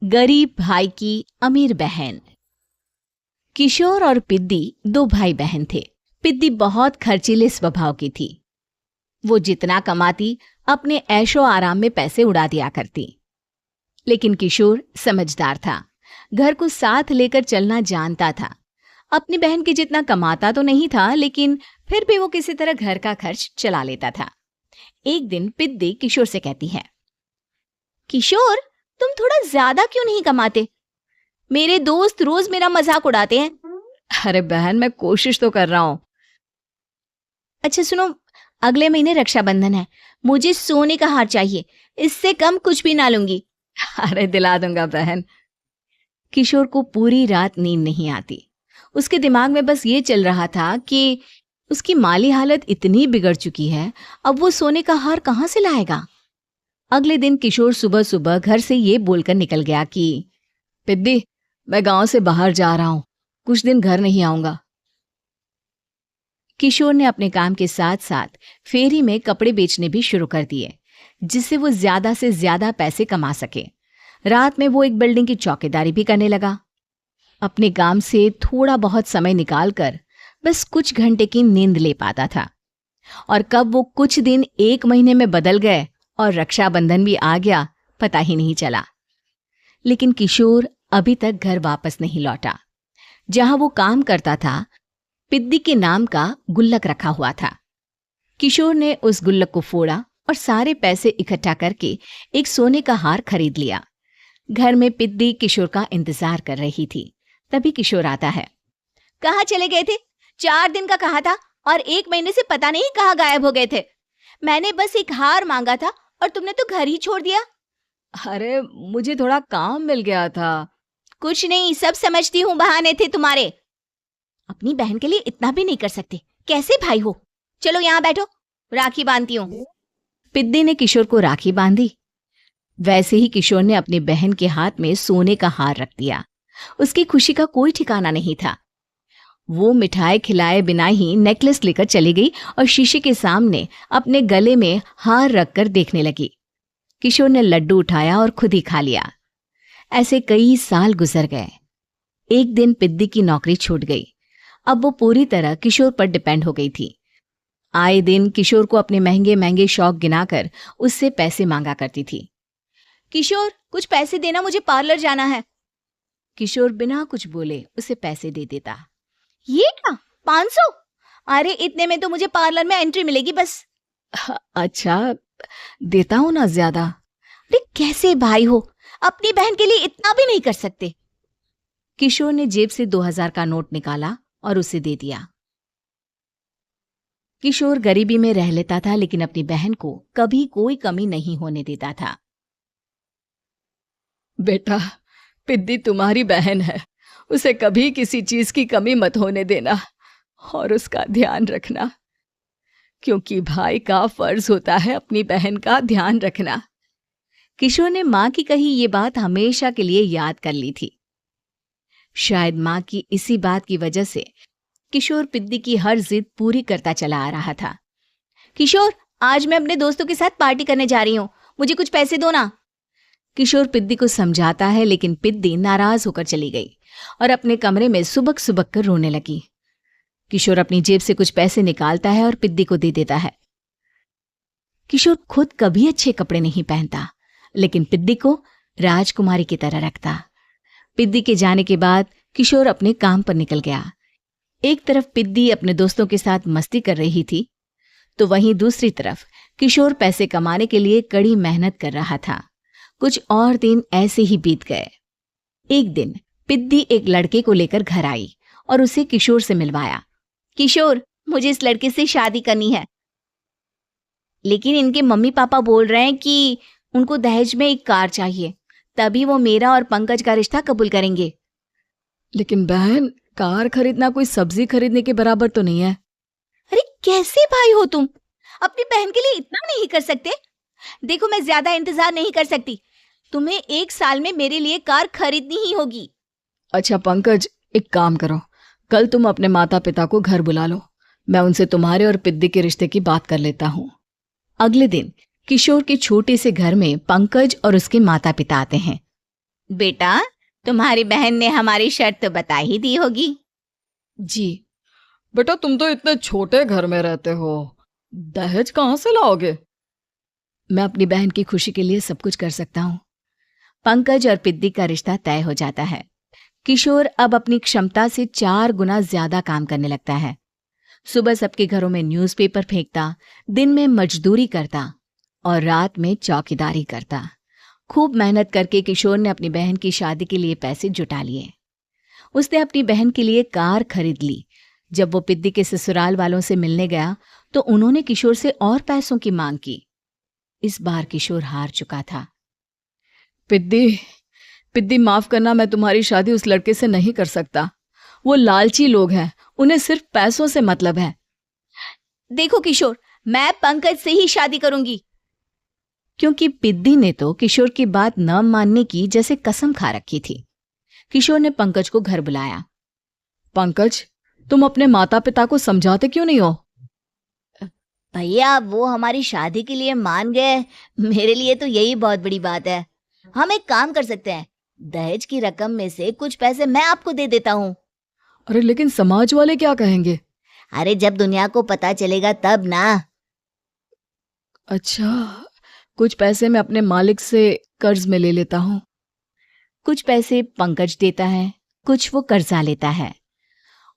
गरीब भाई की अमीर बहन। किशोर और पिद्दी दो भाई बहन थे। पिद्दी बहुत खर्चीले स्वभाव की थी। वो जितना कमाती अपने ऐशो आराम में पैसे उड़ा दिया करती। लेकिन किशोर समझदार था, घर को साथ लेकर चलना जानता था। अपनी बहन के जितना कमाता तो नहीं था, लेकिन फिर भी वो किसी तरह घर का खर्च चला लेता था। एक दिन पिद्दी किशोर से कहती है, किशोर, तुम थोड़ा ज्यादा क्यों नहीं कमाते? मेरे दोस्त रोज मेरा मजाक उड़ाते हैं। अरे बहन, मैं कोशिश तो कर रहा हूं। अच्छा सुनो, अगले महीने रक्षाबंधन है, मुझे सोने का हार चाहिए, इससे कम कुछ भी ना लूंगी। अरे दिला दूंगा बहन। किशोर को पूरी रात नींद नहीं आती। उसके दिमाग में बस ये चल रहा था कि उसकी माली हालत इतनी बिगड़ चुकी है, अब वो सोने का हार कहां से लाएगा। अगले दिन किशोर सुबह सुबह घर से ये बोलकर निकल गया कि पिद्दी, मैं गांव से बाहर जा रहा हूं, कुछ दिन घर नहीं आऊंगा। किशोर ने अपने काम के साथ साथ फेरी में कपड़े बेचने भी शुरू कर दिए, जिससे वो ज्यादा से ज्यादा पैसे कमा सके। रात में वो एक बिल्डिंग की चौकीदारी भी करने लगा। अपने काम से थोड़ा बहुत समय निकालकर बस कुछ घंटे की नींद ले पाता था। और कब वो कुछ दिन एक महीने में बदल गए और रक्षाबंधन भी आ गया, पता ही नहीं चला। लेकिन किशोर अभी तक घर वापस नहीं लौटा। जहां वो काम करता था, पिद्दी के नाम का गुल्लक रखा हुआ था। किशोर ने उस गुल्लक को फोड़ा और सारे पैसे इकट्ठा करके एक सोने का हार खरीद लिया। घर में पिद्दी किशोर का इंतजार कर रही थी। तभी किशोर आता है। कहाँ चले गए थे? 4 दिन का कहा था और 1 महीने से पता नहीं कहाँ गायब हो गए थे। मैंने बस एक हार मांगा था और तुमने तो घर ही छोड़ दिया। अरे मुझे थोड़ा काम मिल गया था। कुछ नहीं, सब समझती हूँ, बहाने थे तुम्हारे। अपनी बहन के लिए इतना भी नहीं कर सकते, कैसे भाई हो? चलो यहाँ बैठो, राखी बांधती हूँ। पिद्दी ने किशोर को राखी बांधी। वैसे ही किशोर ने अपनी बहन के हाथ में सोने का हार रख दिया। उसकी खुशी का कोई ठिकाना नहीं था। वो मिठाई खिलाए बिना ही नेकलेस लेकर चली गई और शीशे के सामने अपने गले में हार रखकर देखने लगी। किशोर ने लड्डू उठाया और खुद ही खा लिया। ऐसे कई साल गुजर गए। एक दिन पिद्दी की नौकरी छूट गई। अब वो पूरी तरह किशोर पर डिपेंड हो गई थी। आए दिन किशोर को अपने महंगे महंगे शौक गिनाकर उससे पैसे मांगा करती थी। किशोर, कुछ पैसे देना, मुझे पार्लर जाना है। किशोर बिना कुछ बोले उसे पैसे दे देता। ये क्या, 500? अरे इतने में तो मुझे पार्लर में एंट्री मिलेगी बस। अच्छा, देता हूं ना ज्यादा। अरे कैसे भाई हो, अपनी बहन के लिए इतना भी नहीं कर सकते। किशोर ने जेब से 2000 का नोट निकाला और उसे दे दिया। किशोर गरीबी में रह लेता था, लेकिन अपनी बहन को कभी कोई कमी नहीं होने देता था। बेटा, पिद्दी तुम्हारी बहन है, उसे कभी किसी चीज की कमी मत होने देना और उसका ध्यान रखना, क्योंकि भाई का फर्ज होता है अपनी बहन का ध्यान रखना। किशोर ने मां की कही ये बात हमेशा के लिए याद कर ली थी। शायद मां की इसी बात की वजह से किशोर पिद्दी की हर जिद पूरी करता चला आ रहा था। किशोर, आज मैं अपने दोस्तों के साथ पार्टी करने जा रही हूं, मुझे कुछ पैसे दो ना। किशोर पिद्दी को समझाता है, लेकिन पिद्दी नाराज होकर चली गई और अपने कमरे में सुबक सुबक कर रोने लगी। किशोर अपनी जेब से कुछ पैसे निकालता है और पिद्दी को दे देता है। किशोर खुद कभी अच्छे कपड़े नहीं पहनता, लेकिन पिद्दी को राजकुमारी की तरह रखता। पिद्दी के जाने के बाद किशोर अपने काम पर निकल गया। एक तरफ पिद्दी अपने दोस्तों के साथ मस्ती कर रही थी, तो वहीं दूसरी तरफ किशोर पैसे कमाने के लिए कड़ी मेहनत कर रहा था। कुछ और दिन ऐसे ही बीत गए। एक दिन पिद्दी एक लड़के को लेकर घर आई और उसे किशोर से मिलवाया। किशोर, मुझे इस लड़के से शादी करनी है, लेकिन इनके मम्मी पापा बोल रहे हैं कि उनको दहेज में एक कार चाहिए, तभी वो मेरा और पंकज का रिश्ता कबूल करेंगे। लेकिन बहन, कार खरीदना कोई सब्जी खरीदने के बराबर तो नहीं है। अरे कैसे भाई हो तुम, अपनी बहन के लिए इतना नहीं कर सकते? देखो, मैं ज्यादा इंतजार नहीं कर सकती, तुम्हें 1 साल में मेरे लिए कार खरीदनी ही होगी। अच्छा पंकज, एक काम करो, कल तुम अपने माता पिता को घर बुला लो, मैं उनसे तुम्हारे और पिद्दी के रिश्ते की बात कर लेता हूँ। अगले दिन किशोर के छोटे से घर में पंकज और उसके माता पिता आते हैं। बेटा, तुम्हारी बहन ने हमारी शर्त तो बता ही दी होगी। जी। बेटा, तुम तो इतने छोटे घर में रहते हो, दहेज कहाँ से लाओगे? मैं अपनी बहन की खुशी के लिए सब कुछ कर सकता हूँ। पंकज और पिद्दी का रिश्ता तय हो जाता है। किशोर अब अपनी क्षमता से 4 गुना ज्यादा काम करने लगता है। सुबह सबके घरों में न्यूज़पेपर फेंकता, दिन में मजदूरी करता और रात में चौकीदारी करता। खूब मेहनत करके किशोर ने अपनी बहन की शादी के लिए पैसे जुटा लिए। उसने अपनी बहन के लिए कार खरीद ली। जब वो पिद्दी के ससुराल वालों से मिलने गया तो उन्होंने किशोर से और पैसों की मांग की। इस बार किशोर हार चुका था। पिद्दी, पिद्दी माफ करना, मैं तुम्हारी शादी उस लड़के से नहीं कर सकता। वो लालची लोग हैं, उन्हें सिर्फ पैसों से मतलब है। देखो किशोर, मैं पंकज से ही शादी करूंगी। क्योंकि पिद्दी ने तो किशोर की बात न मानने की जैसे कसम खा रखी थी। किशोर ने पंकज को घर बुलाया। पंकज, तुम अपने माता पिता को समझाते क्यों नहीं हो? भैया, वो हमारी शादी के लिए मान गए, मेरे लिए तो यही बहुत बड़ी बात है। हम एक काम कर सकते हैं, दहेज की रकम में से कुछ पैसे मैं आपको दे देता हूँ। अरे लेकिन समाज वाले क्या कहेंगे? अरे जब दुनिया को पता चलेगा तब ना। अच्छा, कुछ पैसे मैं अपने मालिक से कर्ज में ले लेता हूँ। कुछ पैसे पंकज देता है, कुछ वो कर्जा लेता है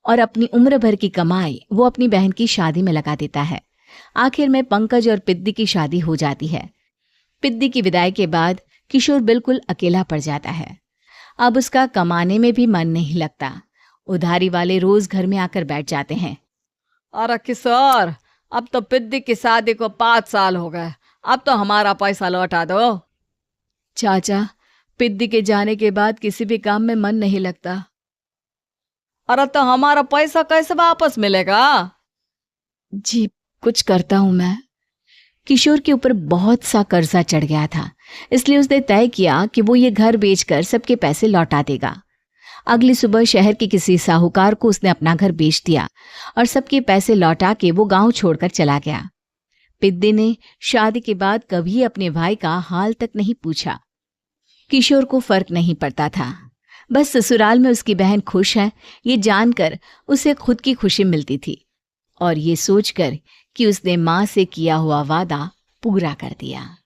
और अपनी उम्र भर की कमाई वो अपनी बहन की शादी में लगा देता है। आखिर में पंकज और पिद्दी की शादी हो जाती है। पिद्दी की विदाई के बाद किशोर बिल्कुल अकेला पड़ जाता है। अब उसका कमाने में भी मन नहीं लगता। उधारी वाले रोज घर में आकर बैठ जाते हैं। अरे किशोर, अब तो पिद्दी की शादी को 5 साल हो गए, अब तो हमारा पैसा लौटा दो। चाचा, पिद्दी के जाने के बाद किसी भी काम में मन नहीं लगता। अरे तो हमारा पैसा कैसे वापस मिलेगा? जी, कुछ करता हूं मैं। किशोर के ऊपर बहुत सा कर्जा चढ़ गया था, इसलिए उसने तय किया कि वो ये घर बेचकर सबके पैसे लौटा देगा। अगली सुबह शहर के किसी साहूकार को उसने अपना घर बेच दिया और सबके पैसे लौटा के वो गांव छोड़कर चला गया। पिद्दी ने शादी के बाद कभी अपने भाई का हाल तक नहीं पूछा। किशोर को फर्क नहीं पड़ता था, बस ससुराल में उसकी बहन खुश है ये जानकर उसे खुद की खुशी मिलती थी और ये सोचकर कि उसने मां से किया हुआ वादा पूरा कर दिया।